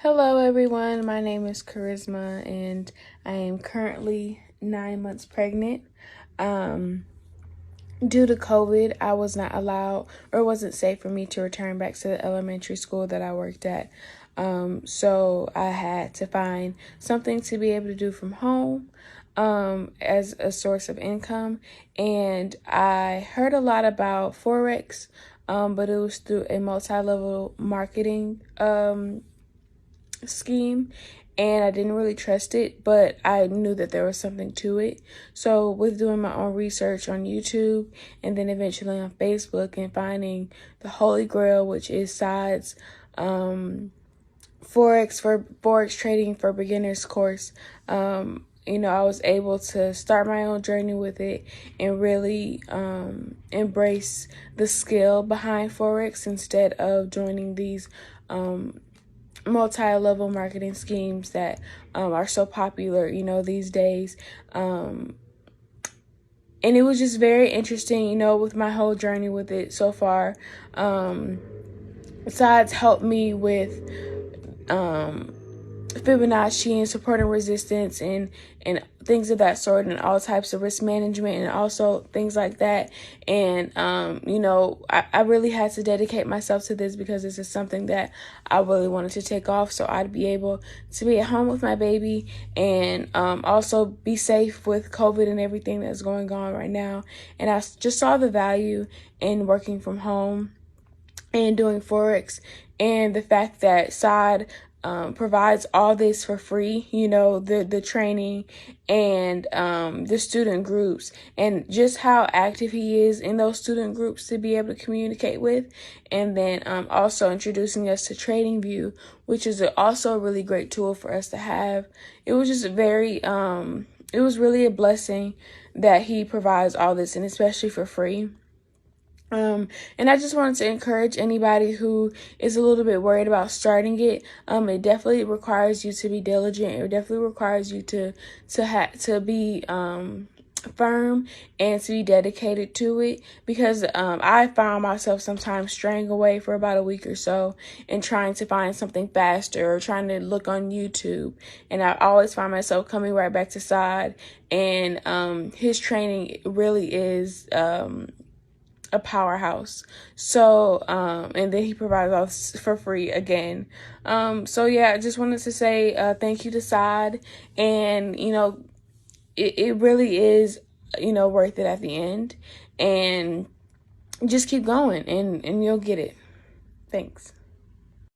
Hello everyone, my name is Charisma and I am currently 9 months pregnant. Due to COVID, I was not allowed or it wasn't safe for me to return back to the elementary school that I worked at. So I had to find something to be able to do from home as a source of income. And I heard a lot about Forex, but it was through a multi-level marketing scheme, and I didn't really trust it, but I knew that there was something to it. So with doing my own research on YouTube and then eventually on Facebook and finding the Holy Grail, which is Saad's Forex trading for beginners course, I was able to start my own journey with it and really embrace the skill behind Forex instead of joining these multi-level marketing schemes that are so popular, these days. And it was just very interesting, with my whole journey with it so far. Besides helped me with Fibonacci and support and resistance and things of that sort, and all types of risk management and also things like that. And I really had to dedicate myself to this because this is something that I really wanted to take off so I'd be able to be at home with my baby and also be safe with COVID and everything that's going on right now. And I just saw the value in working from home and doing Forex, and the fact that Saad provides all this for free, the training and the student groups, and just how active he is in those student groups to be able to communicate with. And then also introducing us to TradingView, which is also a really great tool for us to have. It was just it was really a blessing that he provides all this, and especially for free. And I just wanted to encourage anybody who is a little bit worried about starting it. It definitely requires you to be diligent. It definitely requires you to be firm and to be dedicated to it, because I found myself sometimes straying away for about a week or so and trying to find something faster or trying to look on YouTube, and I always find myself coming right back to Saad, and his training really is a powerhouse. So and then he provides us for free again. So yeah, I just wanted to say thank you to Saad, and it really is worth it at the end, and just keep going and you'll get it. Thanks.